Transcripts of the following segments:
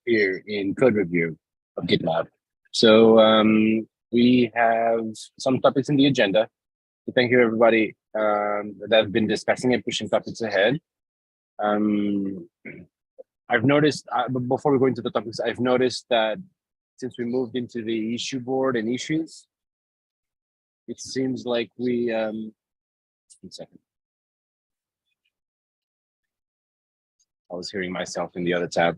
here in code review of GitLab. So we have some topics in the agenda. So thank you everybody that have been discussing and pushing topics ahead. I've noticed, before we go into the topics, I've noticed that since we moved into the issue board and issues, it seems like we, 1 second. I was hearing myself in the other tab.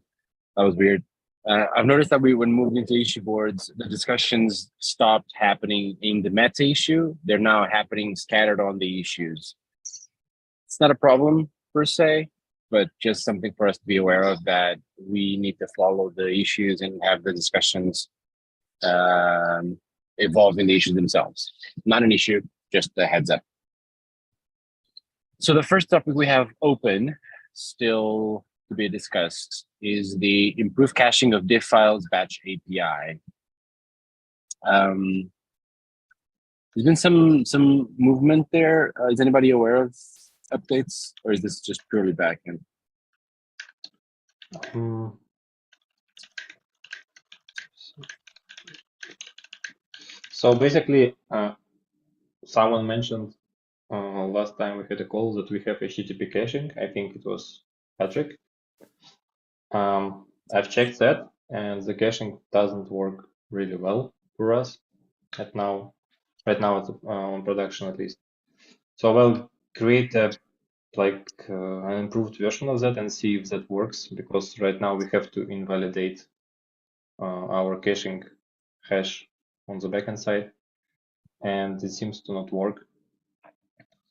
That was weird. I've noticed that when moved into issue boards, the discussions stopped happening in the meta issue. They're now happening scattered on the issues. It's not a problem per se, but just something for us to be aware of, that we need to follow the issues and have the discussions evolve in the issues themselves. Not an issue, just a heads up. So the first topic we have open, still to be discussed, is the improved caching of diff files batch API. There's been some movement there. Is anybody aware of updates, or is this just purely backend? So basically, someone mentioned last time we had a call that we have HTTP caching. I think it was Patrick. I've checked that, and the caching doesn't work really well for us right now it's on production at least. So we'll create an improved version of that and see if that works, because right now we have to invalidate our caching hash on the backend side, and it seems to not work.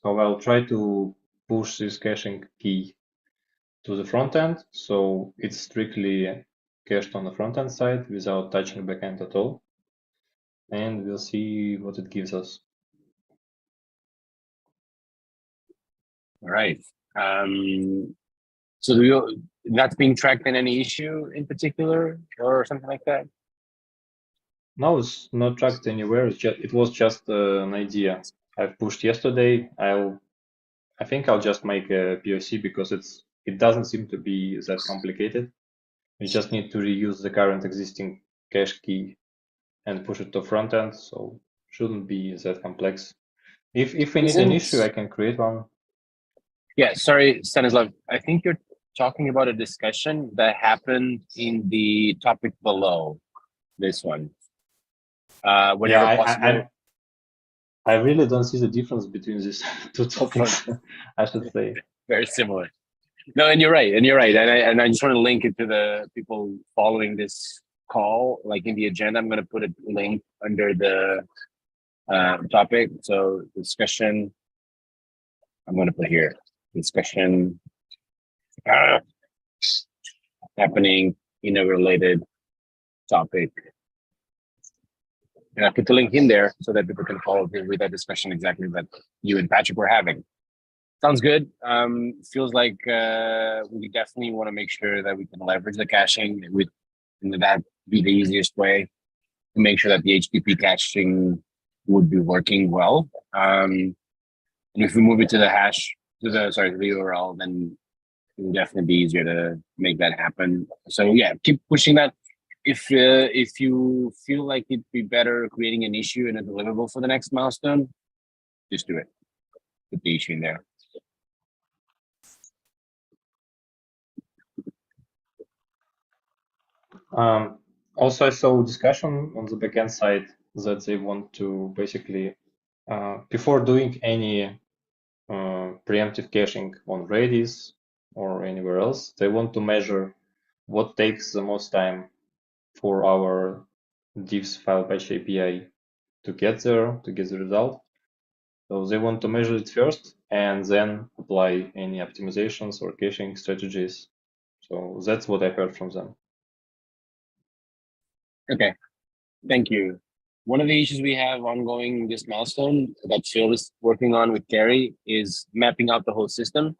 So I'll try to push this caching key to the front end, so it's strictly cached on the front end side without touching backend at all, and we'll see what it gives us. All right. So that's being tracked in any issue in particular or something like that? No, it's not tracked anywhere. It was just an idea I've pushed yesterday. I think I'll just make a POC because it doesn't seem to be that complicated. You just need to reuse the current existing cache key and push it to front end, so shouldn't be that complex. If we need an issue, I can create one. Yeah, sorry, Stanislav. I think you're talking about a discussion that happened in the topic below this one. Whenever possible. I really don't see the difference between these two topics, I should say. Very similar. No, and you're right. And I just want to link it to the people following this call, like in the agenda. I'm going to put a link under the topic. So discussion, I'm going to put here, discussion happening in a related topic. And I put the link in there so that people can follow with that discussion exactly that you and Patrick were having. Sounds good. Feels like we definitely want to make sure that we can leverage the caching. And that be the easiest way to make sure that the HTTP caching would be working well. And if we move it to the hash, to the URL, then it will definitely be easier to make that happen. So yeah, keep pushing that. If you feel like it'd be better creating an issue and a deliverable for the next milestone, just do it. Put the issue in there. Also, I saw discussion on the backend side that they want to basically, before doing any preemptive caching on Redis or anywhere else, they want to measure what takes the most time for our diffs file batch API to get there, to get the result. So they want to measure it first and then apply any optimizations or caching strategies. So that's what I heard from them. Okay, thank you. One of the issues we have ongoing this milestone that Phil is working on with Gary is mapping out the whole system.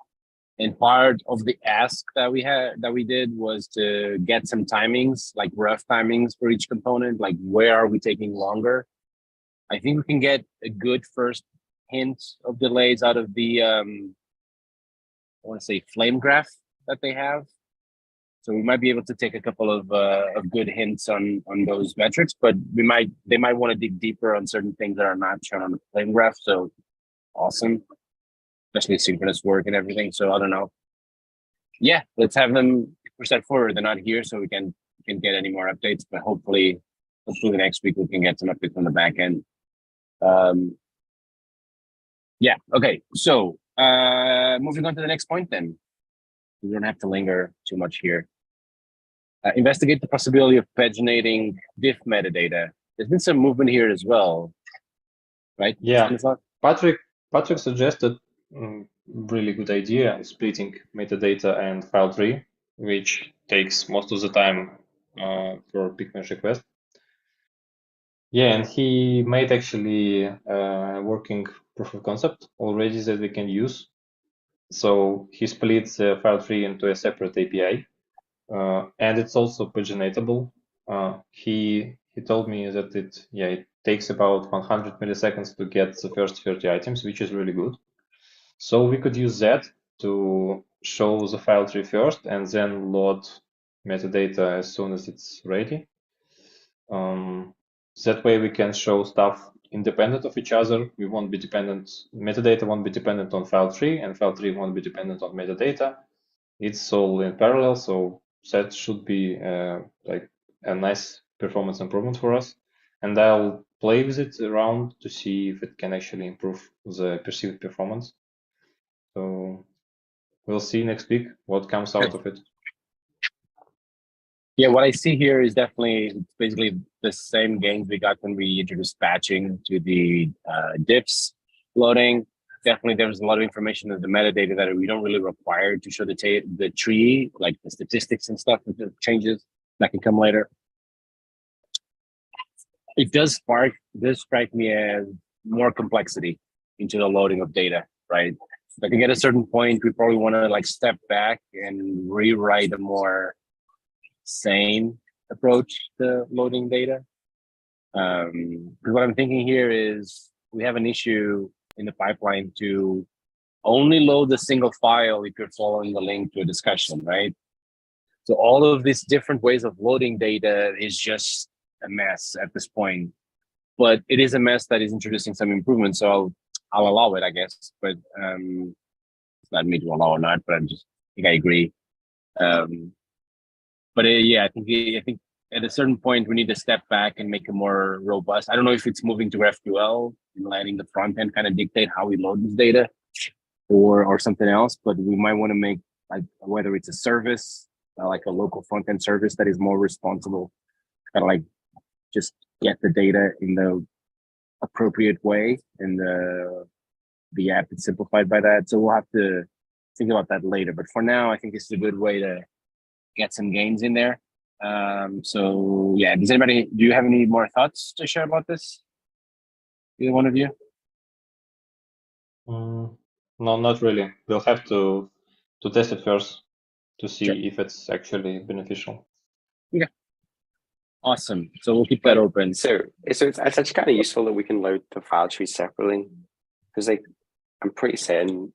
And part of the ask that we did was to get some timings, like rough timings for each component, like where are we taking longer? I think we can get a good first hint of delays out of the I want to say flame graph that they have. So we might be able to take a couple of good hints on those metrics, but they might want to dig deeper on certain things that are not shown on the flame graph. So awesome, especially synchronous work and everything. So I don't know. Yeah, let's have them push that forward. They're not here, so we can get any more updates. But hopefully next week we can get some updates on the back end. Yeah. Okay. So moving on to the next point, then we don't have to linger too much here. Investigate the possibility of paginating diff metadata. There's been some movement here as well, right? Yeah, Patrick suggested really good idea, splitting metadata and file tree, which takes most of the time for big merge request. Yeah, and he made actually a working proof of concept already that we can use. So he splits the file tree into a separate API, and it's also paginatable. He told me that it takes about 100 milliseconds to get the first 30 items, which is really good. So we could use that to show the file tree first and then load metadata as soon as it's ready. That way we can show stuff independent of each other. We won't be dependent, metadata won't be dependent on file tree, and file tree won't be dependent on metadata. It's all in parallel, so that should be like a nice performance improvement for us. And I'll play with it around to see if it can actually improve the perceived performance. So we'll see next week what comes out of it. Yeah, what I see here is definitely basically the same gains we got when we introduced batching to the diffs loading. Definitely, there's a lot of information in the metadata that we don't really require to show the tree, like the statistics and stuff with the changes that can come later. It does strike me as more complexity into the loading of data, right? Like at a certain point, we probably want to like step back and rewrite a more sane approach to loading data. Because what I'm thinking here is we have an issue in the pipeline to only load the single file if you're following the link to a discussion, right? So all of these different ways of loading data is just a mess at this point. But it is a mess that is introducing some improvements. So I'll allow it, I guess. But it's not me to allow or not, but I think I agree. But yeah, I think at a certain point we need to step back and make it more robust. I don't know if it's moving to GraphQL and letting the front end kind of dictate how we load this data, or something else. But we might want to make, like, whether it's a service, like a local front end service that is more responsible, kind of like just get the data in the appropriate way, and the app is simplified by that. So we'll have to think about that later. But for now, I think this is a good way to get some gains in there. So yeah, do you have any more thoughts to share about this? Either one of you? No, not really. We'll have to test it first to see if it's actually beneficial. Yeah. Awesome. So we'll keep that open. So it's actually kind of useful that we can load the file tree separately, because like I'm pretty certain,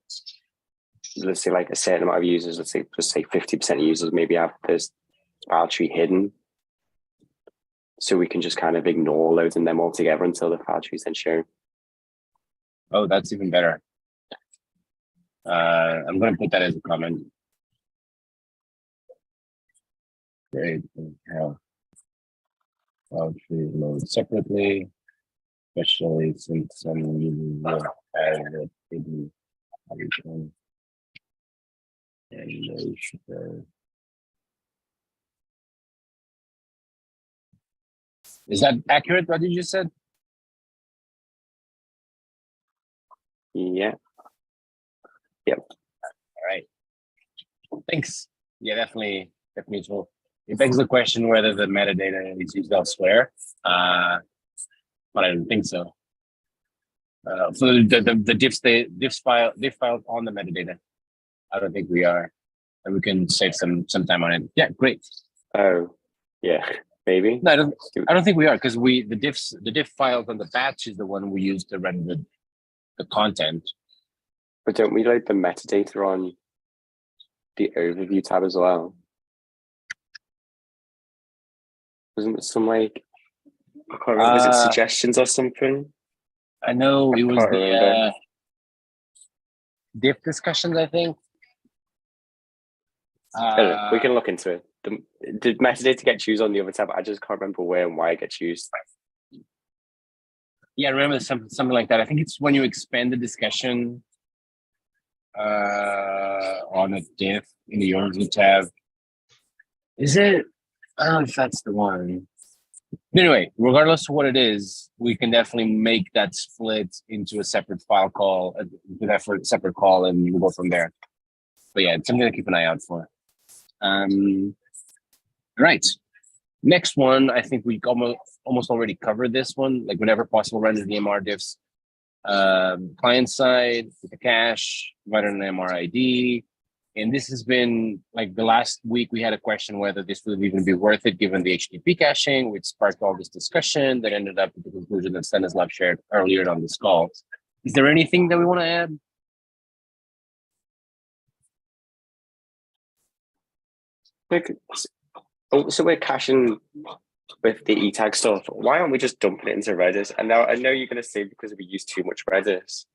let's say like a certain amount of users, let's say just say 50% of users maybe have this file tree hidden. So we can just kind of ignore loading them all together until the file tree is then shown. Oh, that's even better. I'm going to put that as a comment. Great. How file tree load separately, especially since some users will have it hidden everything. And is that accurate, what you just said? Yeah. Yep. All right. Thanks. Yeah, definitely useful. It begs the question whether the metadata is used elsewhere, but I don't think so. So the diff files on the metadata, I don't think we are, and we can save some time on it. Yeah, great. Oh, yeah, maybe. No, I don't think we are, because the diff files on the batch is the one we use to render the content. But don't we load the metadata on the overview tab as well? Wasn't it some like, I can't remember, was it suggestions or something? I know I it was can't the remember. diff discussions, I think. I don't know, we can look into it. The metadata gets used on the other tab. I just can't remember where and why it gets used. Yeah, I remember something like that. I think it's when you expand the discussion on a diff in the origin tab. Is it? I don't know if that's the one. Anyway, regardless of what it is, we can definitely make that split into a separate file call, into that for a separate call, and we'll go from there. But yeah, it's something to keep an eye out for. Right. Next one, I think we almost already covered this one. Like whenever possible, render the MR diffs client side with the cache, provide an MR ID. And this has been like the last week we had a question whether this would even be worth it given the HTTP caching, which sparked all this discussion that ended up with the conclusion that Stanislav shared earlier on this call. Is there anything that we want to add? So we're caching with the Etag stuff. Why aren't we just dumping it into Redis? And now I know you're going to say because we use too much Redis.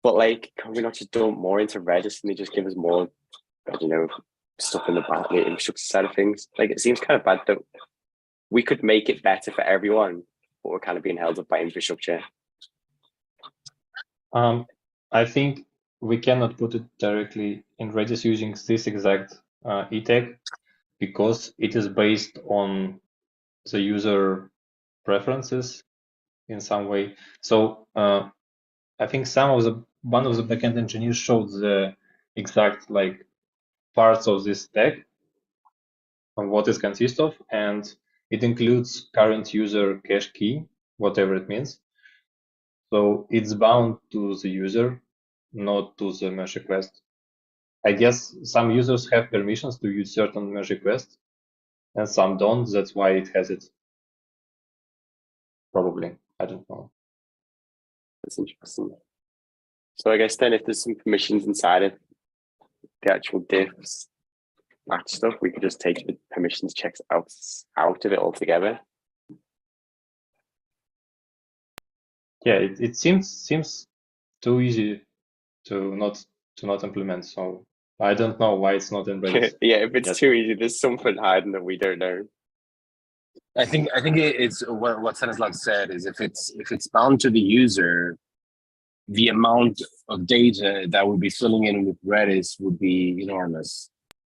But like, can we not just dump more into Redis and they just give us more, stuff in the back, the infrastructure side of things? Like, it seems kind of bad that we could make it better for everyone, but we're kind of being held up by infrastructure. I think we cannot put it directly in Redis using this exact Etag because it is based on the user preferences in some way. So I think one of the backend engineers showed the exact like parts of this tag and what it consists of, and it includes current user cache key, whatever it means. So it's bound to the user, not to the merge request. I guess some users have permissions to use certain merge requests and some don't. That's why it has it. Probably. I don't know. That's interesting. So I guess then if there's some permissions inside of the actual diffs batch stuff, we could just take the permissions checks out of it altogether. Yeah, it seems too easy to not implement. So I don't know why it's not in Redis. Yeah, if it's too easy, there's something hiding that we don't know. I think it's what Stanislav said is if it's bound to the user, the amount of data that would be filling in with Redis would be enormous.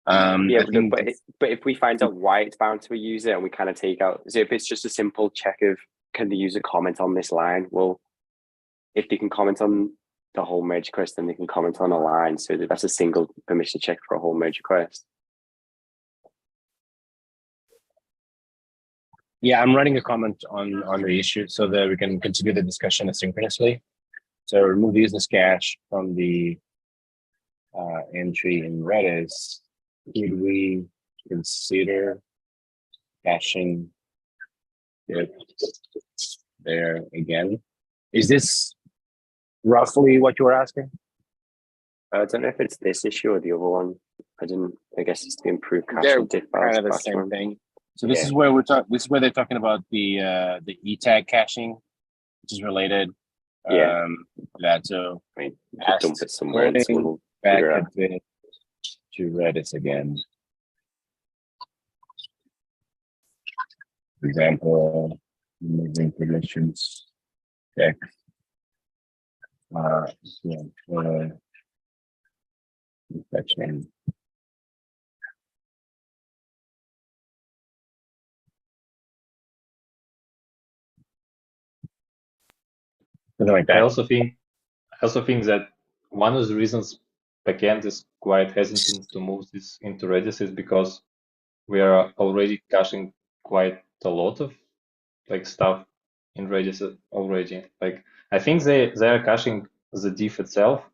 Yeah, but if we find out why it's bound to a user and we kind of take out, so if it's just a simple check of can the user comment on this line? Well, if they can comment on the whole merge request, then they can comment on a line. So that's a single permission check for a whole merge request. Yeah, I'm writing a comment on the issue so that we can continue the discussion asynchronously. So remove the user's cache from the entry in Redis. Could we consider caching it there again? Is this roughly what you were asking? I don't know if it's this issue or the other one. I guess it's the improved caching. They're kind of the same thing. So this is where this is where they're talking about the Etag caching, which is related. Yeah. That so I mean, dump it somewhere and someone will back a bit to Redis again. For example, moving permissions check. Fetching. Something like that. I also think that one of the reasons backend is quite hesitant to move this into Redis is because we are already caching quite a lot of like stuff in Redis already. Like I think they are caching the diff itself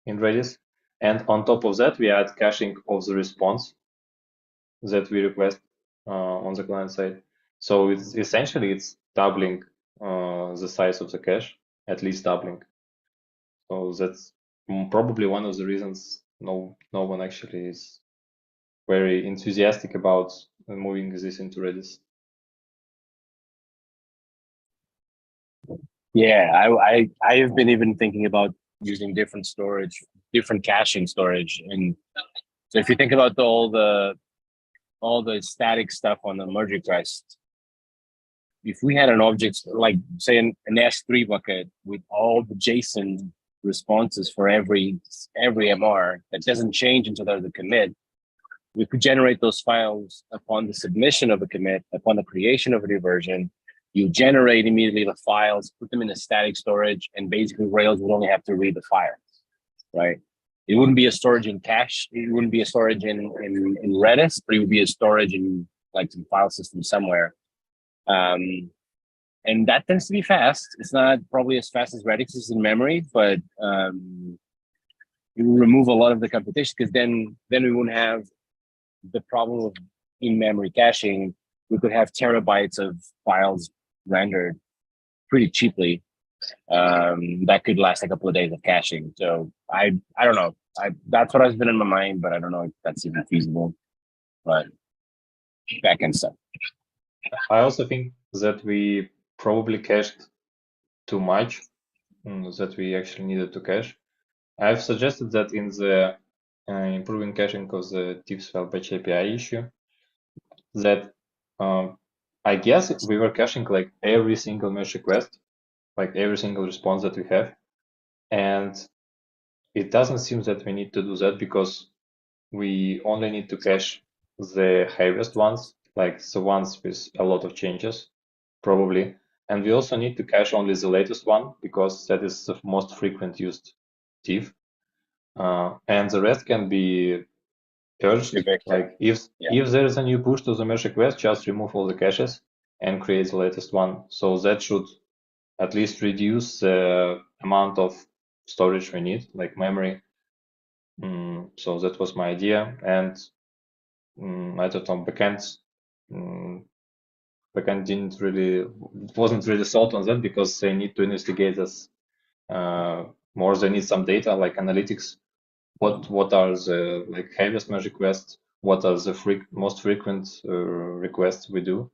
in Redis, and on top of that we add caching of the response that we request on the client side. So it's essentially doubling the size of the cache, at least doubling. So that's probably one of the reasons no one actually is very enthusiastic about moving this into Redis. Yeah, I have been even thinking about using different storage, different caching storage, and so if you think about all the static stuff on the merge request, if we had an object like say an S3 bucket with all the JSON responses for every MR that doesn't change until there's a commit, we could generate those files upon the submission of a commit, upon the creation of a new version. You generate immediately the files, put them in a static storage, and basically Rails would only have to read the files, right? It wouldn't be a storage in cache. It wouldn't be a storage in Redis, but it would be a storage in like some file system somewhere. And that tends to be fast. It's not probably as fast as Redis is in memory, but it will remove a lot of the competition because then we wouldn't have the problem of in-memory caching. We could have terabytes of files rendered pretty cheaply. That could last a couple of days of caching. So I don't know. That's what has been in my mind, but I don't know if that's even feasible. But backend stuff. I also think that we probably cached too much that we actually needed to cache. I've suggested that in the improving caching of the tips file batch API issue, that I guess we were caching like every single merge request, like every single response that we have. And it doesn't seem that we need to do that because we only need to cache the heaviest ones, like the ones with a lot of changes, probably. And we also need to cache only the latest one because that is the most frequent used div. And the rest can be purged. Like if there is a new push to the merge request, just remove all the caches and create the latest one. So that should at least reduce the amount of storage we need, like memory. So that was my idea. And I don't know, backend wasn't really thought on that because they need to investigate this more. They need some data like analytics. What are the like heaviest merge requests? What are the most frequent requests we do?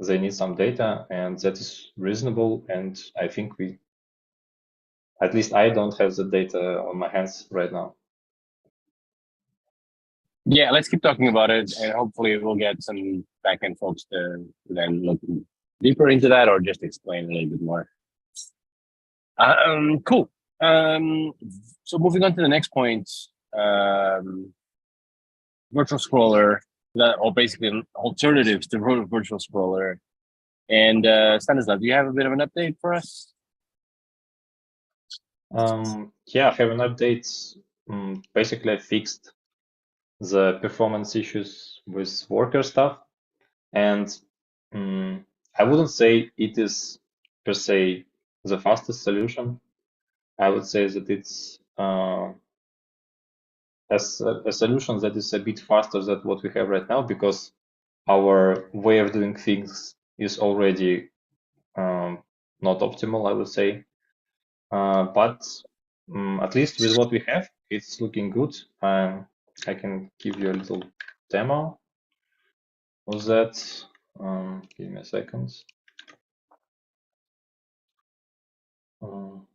They need some data, and that is reasonable. And I think at least I don't have the data on my hands right now. Yeah, let's keep talking about it, and hopefully we'll get some backend folks to then look deeper into that or just explain a little bit more. Cool. So moving on to the next point, virtual scroller, or basically alternatives to virtual scroller. And Stanislav, do you have a bit of an update for us? Yeah, I have an update. Basically, I fixed the performance issues with worker stuff, and I wouldn't say it is per se the fastest solution. I would say that it's a solution that is a bit faster than what we have right now because our way of doing things is already not optimal, I would say. But at least with what we have, it's looking good. I can give you a little demo of that. Give me a second. So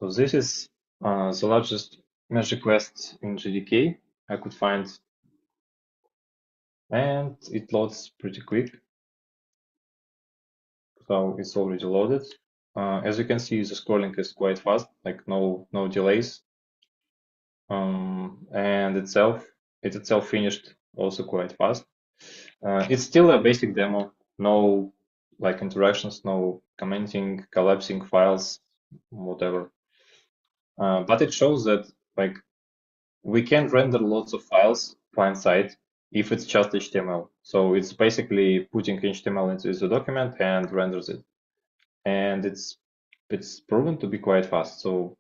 this is the largest merge request in JDK I could find, and it loads pretty quick. So it's already loaded. As you can see, the scrolling is quite fast, like no delays. And it itself finished also quite fast. It's still a basic demo, no like interactions, no commenting, collapsing files, whatever. But it shows that like we can render lots of files client side if it's just HTML. So it's basically putting HTML into the document and renders it. And it's proven to be quite fast. So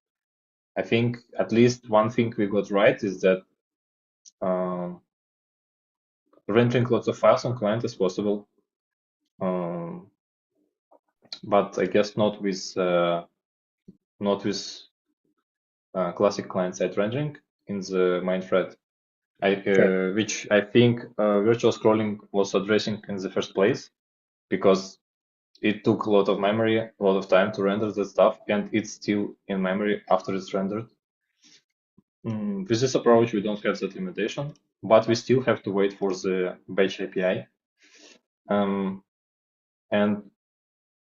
I think at least one thing we got right is that rendering lots of files on client is possible, but I guess not with classic client-side rendering in the main thread, Sure. which I think virtual scrolling was addressing in the first place, because it took a lot of memory, a lot of time to render the stuff, and it's still in memory after it's rendered. With this approach, we don't have that limitation, but we still have to wait for the batch API. And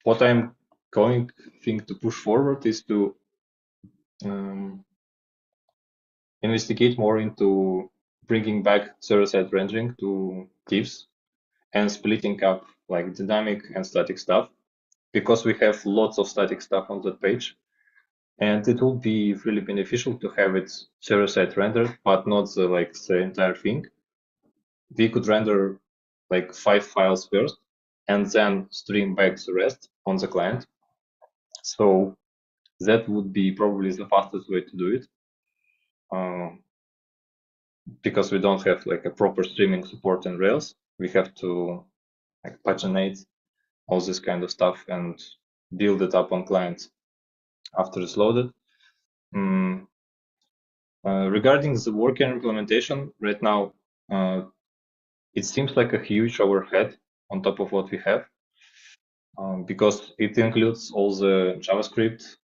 what I'm going to push forward is to investigate more into bringing back server-side rendering to divs and splitting up like dynamic and static stuff, because we have lots of static stuff on that page. And it would be really beneficial to have it server-side rendered, but not the entire thing. We could render like 5 files first and then stream back the rest on the client. So that would be probably the fastest way to do it, because we don't have like a proper streaming support in Rails. We have to like paginate all this kind of stuff and build it up on client after it's loaded. Regarding the worker implementation, right now, it seems like a huge overhead on top of what we have, because it includes all the JavaScript.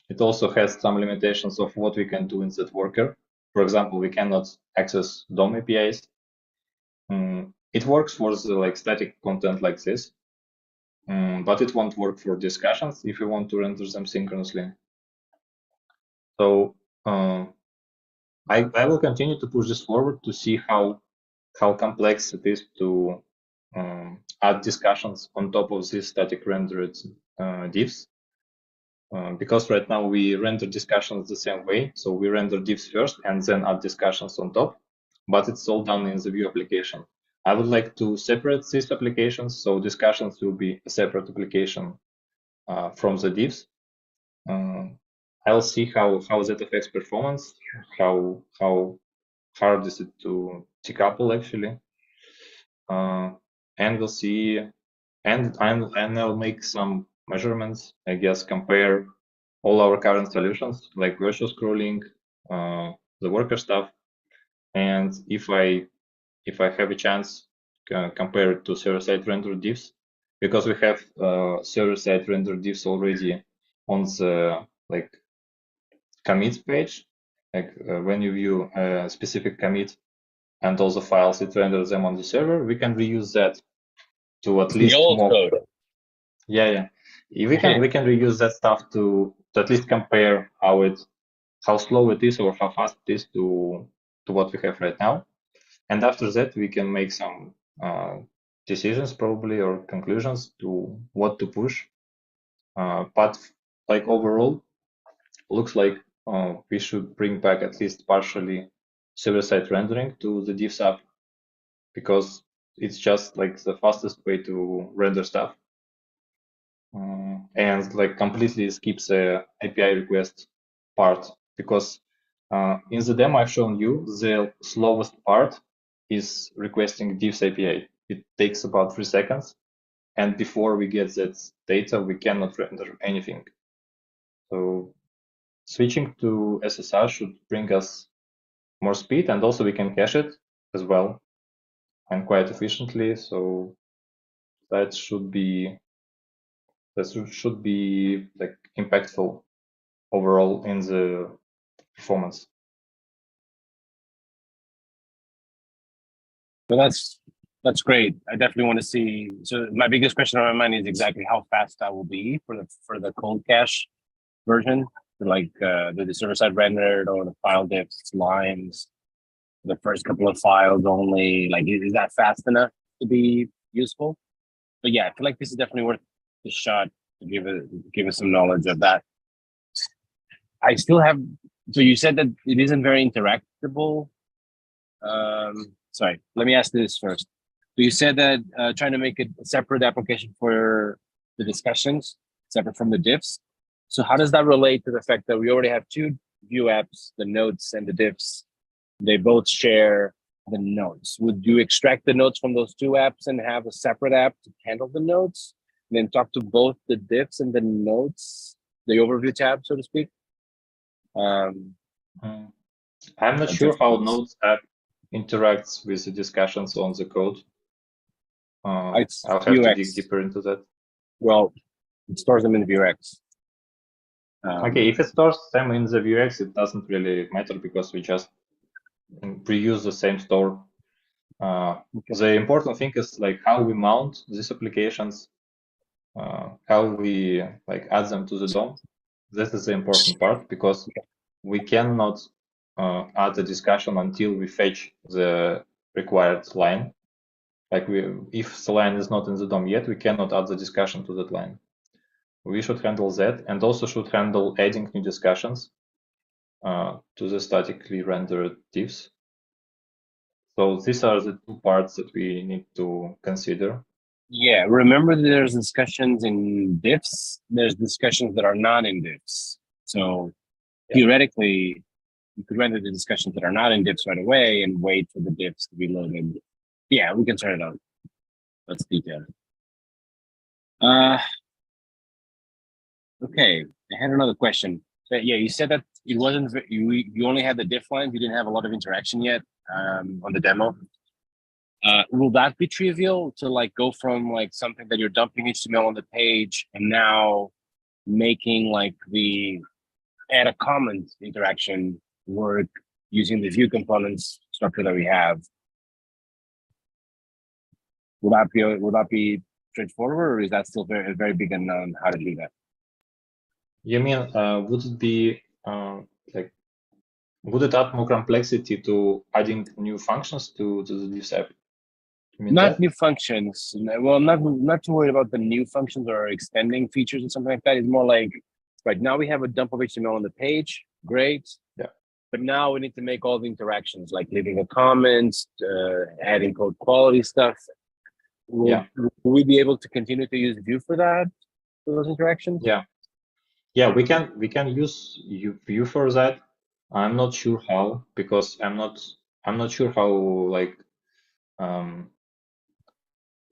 It also has some limitations of what we can do in that worker. For example, we cannot access DOM APIs. It works for the static content like this, but it won't work for discussions if we want to render them synchronously. So I will continue to push this forward to see how complex it is to add discussions on top of these static rendered divs. Because right now we render discussions the same way. So we render divs first and then add discussions on top, but it's all done in the view application. I would like to separate these applications, so discussions will be a separate application from the divs. I'll see how that affects performance, how hard is it to decouple actually, and we'll see. And I'll make some measurements, I guess, compare all our current solutions like virtual scrolling, the worker stuff, and if I have a chance, compare it to server-side rendered divs, because we have server-side rendered divs already on the commit page. When you view a specific commit and all the files, it renders them on the server. We can reuse that to at least The old mock. code. Yeah. We can reuse that stuff to at least compare how slow it is or how fast it is to what we have right now. And after that, we can make some decisions probably, or conclusions to what to push. But overall, looks like we should bring back at least partially server-side rendering to the divs app, because it's just the fastest way to render stuff. And completely skips the API request part, because in the demo I've shown you, the slowest part is requesting divs API. It takes about 3 seconds, and before we get that data, we cannot render anything. So switching to SSR should bring us more speed, and also we can cache it as well, and quite efficiently. So that should be impactful overall in the performance. So that's great. I definitely want to see. So my biggest question on my mind is exactly how fast that will be for the cold cache version, for the server side rendered or the file diffs lines, the first couple of files only. Is that fast enough to be useful? But yeah, I feel like this is definitely worth the shot to give us some knowledge of that. I still have. So you said that it isn't very interactable. Sorry, let me ask this first. So you said that trying to make it a separate application for the discussions, separate from the diffs. So how does that relate to the fact that we already have two view apps, the notes and the diffs? They both share the notes. Would you extract the notes from those two apps and have a separate app to handle the notes, and then talk to both the diffs and the notes, the overview tab, so to speak? I'm not Or sure just how notes? Notes app interacts with the discussions on the code. It's I'll have to dig Vuex. deeper into that. Well, it stores them in Vuex. Okay, if it stores them in the Vuex, it doesn't really matter because we just reuse the same store. Okay. The important thing is like how we mount these applications, how we like add them to the DOM. This is the important part because we cannot add a discussion until we fetch the required line. Like if the line is not in the DOM yet, we cannot add the discussion to that line. We should handle that, and also should handle adding new discussions to the statically rendered diffs. So these are the two parts that we need to consider. Yeah, remember there's discussions in diffs. There's discussions that are not in diffs. So theoretically, you could render the discussions that are not in diffs right away and wait for the diffs to be loaded. Yeah, we can turn it on. Let's detail it. Okay, I had another question. So, yeah, you said that it wasn't you only had the diff lines. You didn't have a lot of interaction yet on the demo. Will that be trivial to like go from like something that you're dumping HTML on the page and now making like the add a comment interaction work using the view components structure that we have? Will that be straightforward, or is that still very very big unknown how to do that? You mean would it be like would it add more complexity to adding new functions to the diffs app? You mean Not that? new functions. Well, not too worried about the new functions or extending features or something like that. It's more like, right now we have a dump of HTML on the page. Great. Yeah. But now we need to make all the interactions, like leaving a comment, adding code quality stuff. Will we be able to continue to use Vue for that, for those interactions? Yeah, we can use Vue for that. I'm not sure how, because I'm not sure how like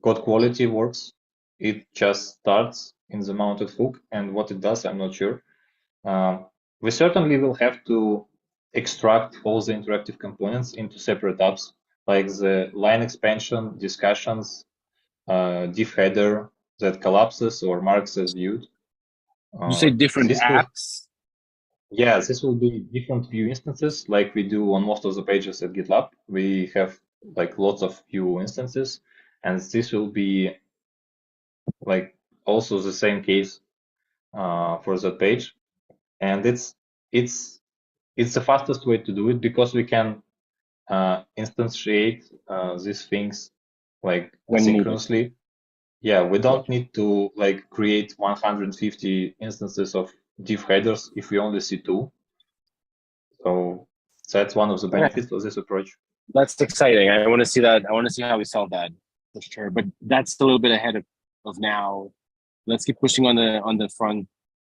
code quality works. It just starts in the mounted hook, and what it does, I'm not sure. We certainly will have to extract all the interactive components into separate apps, like the line expansion, discussions, diff header that collapses or marks as viewed. You say different apps? Yeah, this will be different Vue instances like we do on most of the pages at GitLab. We have like lots of Vue instances, and this will be like also the same case for that page. And it's the fastest way to do it because we can instantiate these things like asynchronously. Yeah, we don't need to like create 150 instances of diff headers if we only see two. So that's one of the benefits of this approach. That's exciting. I want to see that. I want to see how we solve that for sure. But that's a little bit ahead of now. Let's keep pushing on the front.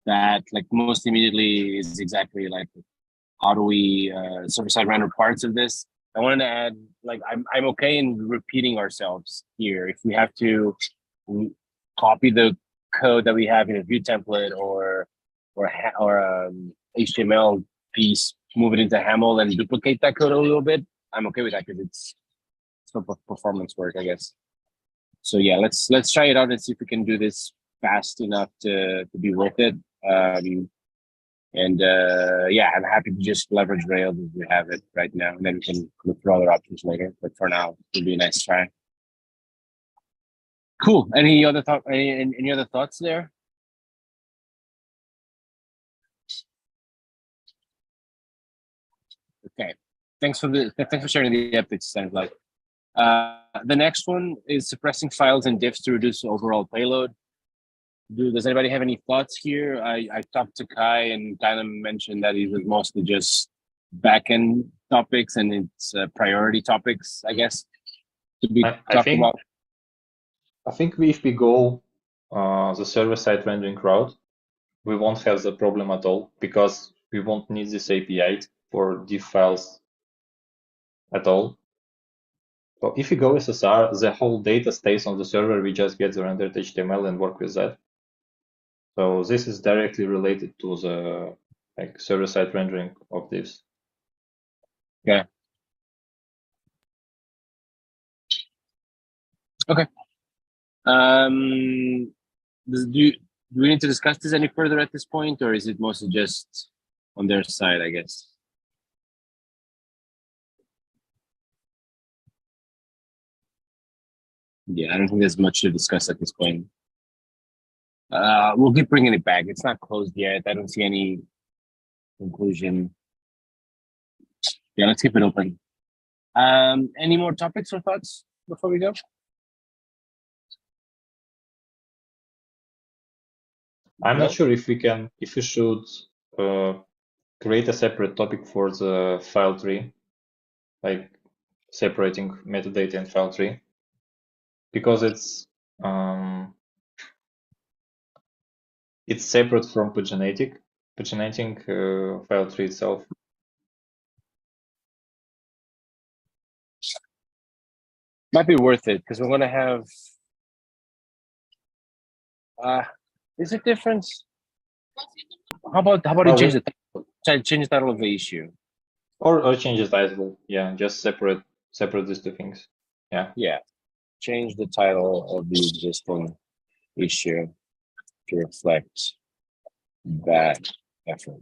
That like most immediately is exactly like how do we server-side render parts of this. I wanted to add like I'm okay in repeating ourselves here. If we have to copy the code that we have in a Vue template or HTML piece, move it into Haml and duplicate that code a little bit, I'm okay with that because it's for performance work, I guess. So yeah, let's try it out and see if we can do this fast enough to be worth it. Yeah, I'm happy to just leverage Rails as we have it right now, and then we can look for other options later. But for now, it would be a nice try. Cool. Any other thoughts there? Okay. Thanks for sharing the updates, Stanislav. The next one is suppressing files and diffs to reduce overall payload. Does anybody have any thoughts here? I talked to Kai, and Kai mentioned that it was mostly just backend topics and it's priority topics, I guess, to be talked about. I think if we go the server-side rendering route, we won't have the problem at all because we won't need this API for diff files at all. So if we go SSR, the whole data stays on the server. We just get the rendered HTML and work with that. So this is directly related to the like server-side rendering of this. Yeah. Okay. Do we need to discuss this any further at this point, or is it mostly just on their side, I guess? Yeah, I don't think there's much to discuss at this point. We'll keep bringing it back. It's not closed yet. I don't see any conclusion. Yeah, let's keep it open. Any more topics or thoughts before we go? I'm No? not sure if we should create a separate topic for the file tree, like separating metadata and file tree, because it's separate from paginating file tree itself. Might be worth it because we're gonna have. Is it different? How about you change the title? Change the title of the issue. Or change the title. Yeah, just separate these two things. Yeah. Yeah. Change the title of the existing issue to reflect that effort.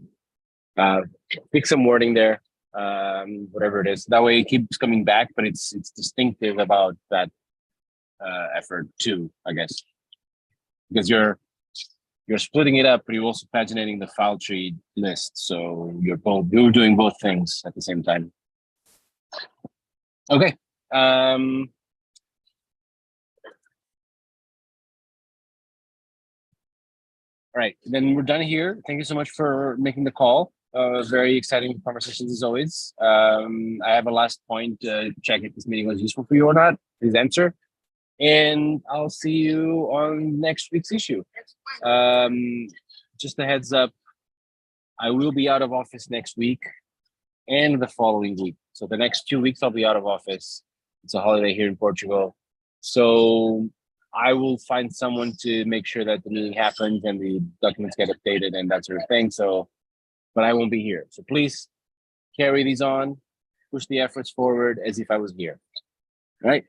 Pick some wording there, whatever it is. That way it keeps coming back, but it's distinctive about that effort too, I guess. Because you're splitting it up, but you're also paginating the file tree list. So you're doing both things at the same time. Okay. All right, then we're done here. Thank you so much for making the call. Very exciting conversations as always. I have a last point to check if this meeting was useful for you or not. Please answer. And I'll see you on next week's issue. Just a heads up, I will be out of office next week and the following week. So the next 2 weeks, I'll be out of office. It's a holiday here in Portugal. So I will find someone to make sure that the meeting happens and the documents get updated and that sort of thing. So, but I won't be here. So please carry these on, push the efforts forward as if I was here. All right.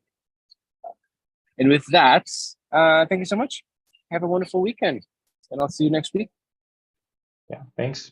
And with that, thank you so much. Have a wonderful weekend, and I'll see you next week. Yeah, thanks.